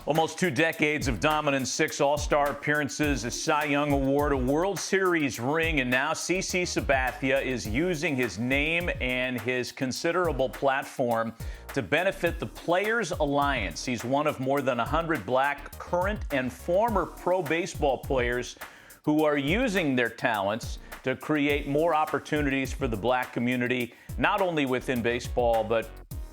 Almost 2 decades of dominance, 6 All-Star appearances, a Cy Young Award, a World Series ring, and now CC Sabathia is using his name and his considerable platform to benefit the Players Alliance. He's one of more than 100 black current and former pro baseball players who are using their talents to create more opportunities for the black community, not only within baseball, but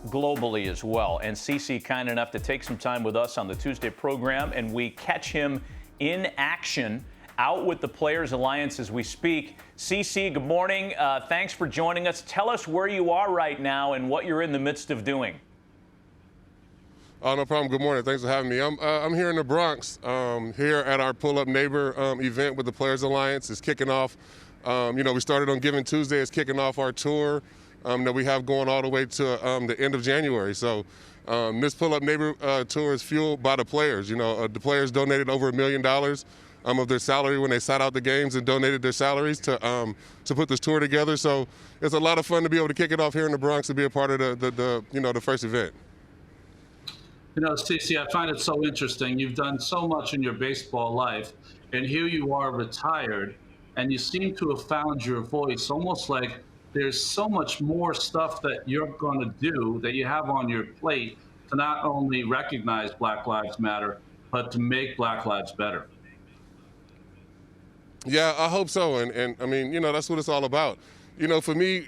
globally as well. And CC kind enough to take some time with us on the Tuesday program, and we catch him in action out with the Players Alliance as we speak. CC, good morning. Thanks for joining us. Tell us where you are right now and what you're in the midst of doing. Oh, no problem. Good morning. Thanks for having me. I'm here in the Bronx, here at our Pull-Up Neighbor event with the Players Alliance. It's kicking off. We started on Giving Tuesday. It's kicking off our tour that we have going all the way to the end of January. So this Pull-Up Neighbor tour is fueled by the players. The players donated over $1 million of their salary when they sat out the games and donated their salaries to put this tour together. So it's a lot of fun to be able to kick it off here in the Bronx and be a part of the first event. CC, I find it so interesting. You've done so much in your baseball life, and here you are retired, and you seem to have found your voice, almost like there's so much more stuff that you're going to do that you have on your plate to not only recognize Black Lives Matter, but to make Black lives better. Yeah, I hope so. And I mean, that's what it's all about. For me,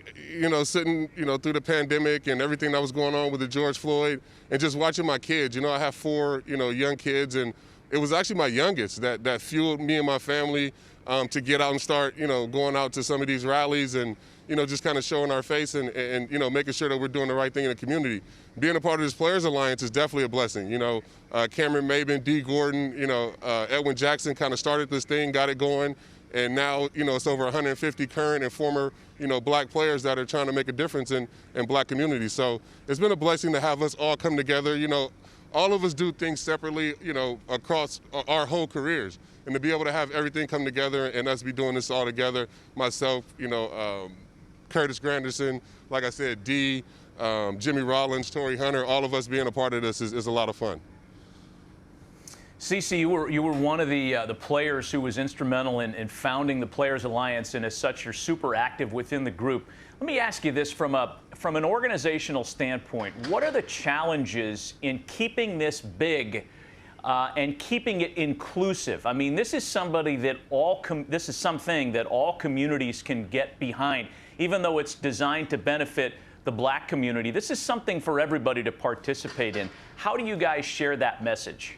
sitting, through the pandemic and everything that was going on with the George Floyd and just watching my kids, I have 4, young kids, and it was actually my youngest that fueled me and my family to get out and start, going out to some of these rallies and, just kind of showing our face and making sure that we're doing the right thing in the community. Being a part of this Players Alliance is definitely a blessing. Cameron Maben, D. Gordon, Edwin Jackson kind of started this thing, got it going. And now, it's over 150 current and former, black players that are trying to make a difference in black communities. So it's been a blessing to have us all come together. All of us do things separately, across our whole careers. And to be able to have everything come together and us be doing this all together, myself, Curtis Granderson, like I said, D, Jimmy Rollins, Torrey Hunter, all of us being a part of this is a lot of fun. CC, you were one of the players who was instrumental in founding the Players Alliance, and as such, you're super active within the group. Let me ask you this from an organizational standpoint. What are the challenges in keeping this big and keeping it inclusive? I mean, this is something that all communities can get behind, even though it's designed to benefit the black community. This is something for everybody to participate in. How do you guys share that message?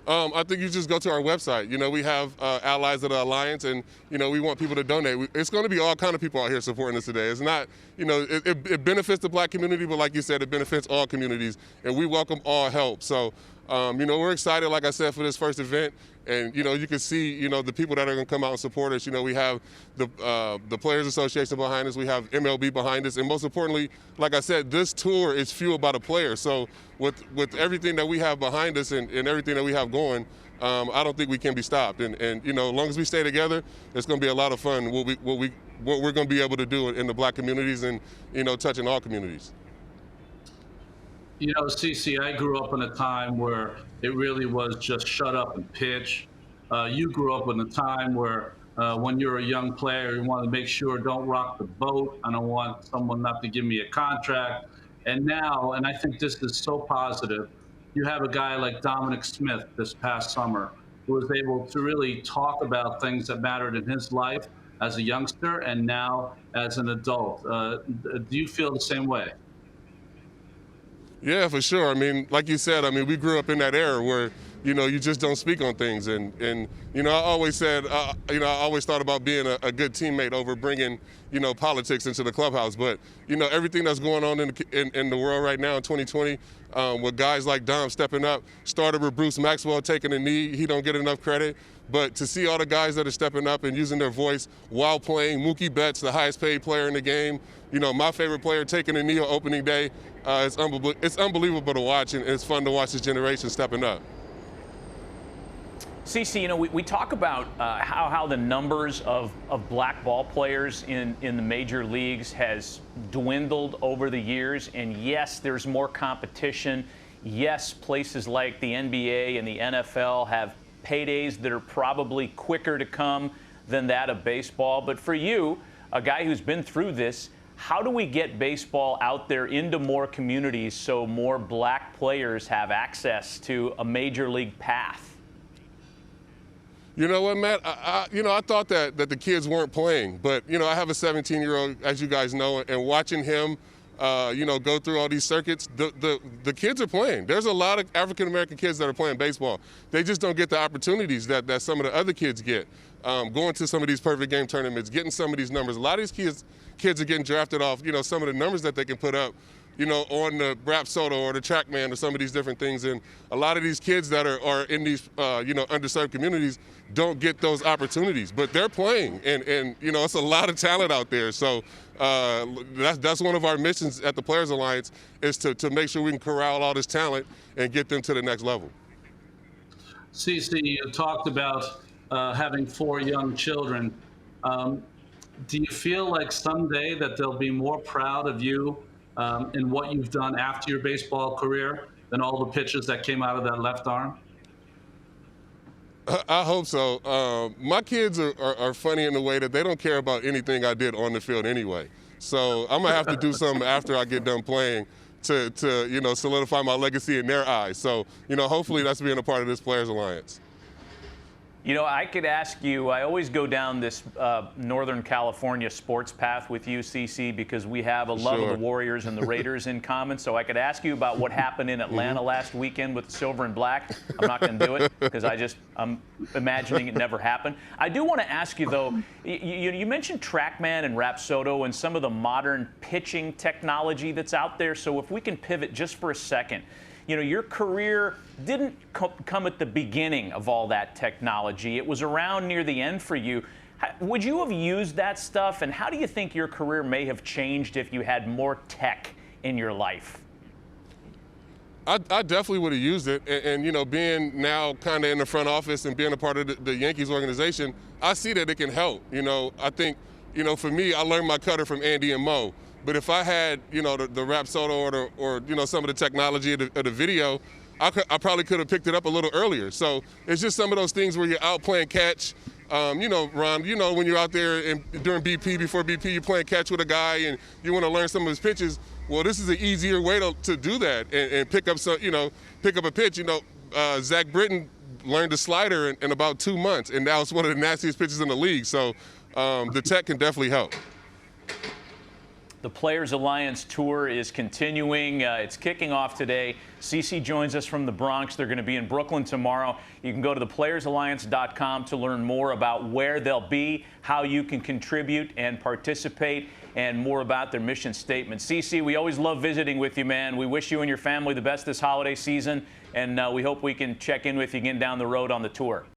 I think you just go to our website. We have allies of the Alliance, and, we want people to donate. It's going to be all kind of people out here supporting us today. It's not, it benefits the black community, but like you said, it benefits all communities, and we welcome all help. So, we're excited, like I said, for this first event. And, you can see, the people that are going to come out and support us. We have the Players Association behind us. We have MLB behind us. And most importantly, like I said, this tour is fueled by the players. So with everything that we have behind us and everything that we have going, I don't think we can be stopped. And as long as we stay together, it's going to be a lot of fun what we're going to be able to do in the black communities and, touching all communities. CC, I grew up in a time where it really was just shut up and pitch. You grew up in a time where when you're a young player, you want to make sure don't rock the boat. I don't want someone not to give me a contract. And now, and I think this is so positive, you have a guy like Dominic Smith this past summer who was able to really talk about things that mattered in his life as a youngster and now as an adult. Do you feel the same way? Yeah, for sure. I mean, like you said, we grew up in that era where, you just don't speak on things. And I always said, I always thought about being a good teammate over bringing, politics into the clubhouse. But, everything that's going on in the world right now in 2020, with guys like Dom stepping up, started with Bruce Maxwell taking a knee. He don't get enough credit. But to see all the guys that are stepping up and using their voice while playing, Mookie Betts, the highest paid player in the game, my favorite player taking a knee on opening day, it's unbelievable to watch, and it's fun to watch this generation stepping up. CC, we talk about how the numbers of black ball players in the major leagues has dwindled over the years, and yes, there's more competition Yes, places like the NBA and the NFL have paydays that are probably quicker to come than that of baseball. But for you, a guy who's been through this, how do we get baseball out there into more communities so more black players have access to a major league path? You know what, Matt? I thought that the kids weren't playing, but I have a 17-year-old, as you guys know, and watching him, go through all these circuits, the kids are playing. There's a lot of African American kids that are playing baseball. They just don't get the opportunities that some of the other kids get. Going to some of these perfect game tournaments, getting some of these numbers. A lot of these kids are getting drafted off, some of the numbers that they can put up, on the Rapsodo or the TrackMan or some of these different things. And a lot of these kids that are in these, underserved communities don't get those opportunities, but they're playing. And it's a lot of talent out there. So that's one of our missions at the Players Alliance is to make sure we can corral all this talent and get them to the next level. CC, you talked about having 4 young children. Do you feel like someday that they'll be more proud of you in what you've done after your baseball career than all the pitches that came out of that left arm? I hope so. My kids are funny in the way that they don't care about anything I did on the field anyway. So I'm gonna have to do something after I get done playing to solidify my legacy in their eyes. So hopefully that's being a part of this Players Alliance. I could ask you, I always go down this Northern California sports path with you, CC, because we have a love of the Warriors and the Raiders in common. So I could ask you about what happened in Atlanta last weekend with Silver and Black. I'm not going to do it because I'm imagining it never happened. I do want to ask you, though, you mentioned TrackMan and Rapsodo and some of the modern pitching technology that's out there. So if we can pivot just for a second. Your career didn't come at the beginning of all that technology. It was around near the end for you. Would you have used that stuff? And how do you think your career may have changed if you had more tech in your life? I definitely would have used it. And being now kind of in the front office and being a part of the Yankees organization, I see that it can help. I think, for me, I learned my cutter from Andy and Mo. But if I had, the Rapsodo or some of the technology of the video, I probably could have picked it up a little earlier. So it's just some of those things where you're out playing catch. Ron, when you're out there and during BP, before BP, you're playing catch with a guy and you want to learn some of his pitches. Well, this is an easier way to do that and pick up a pitch. Zach Britton learned a slider in about 2 months, and now it's one of the nastiest pitches in the league. So the tech can definitely help. The Players Alliance Tour is continuing. It's kicking off today. CC joins us from the Bronx. They're going to be in Brooklyn tomorrow. You can go to theplayersalliance.com to learn more about where they'll be, how you can contribute and participate, and more about their mission statement. CC, we always love visiting with you, man. We wish you and your family the best this holiday season, and we hope we can check in with you again down the road on the tour.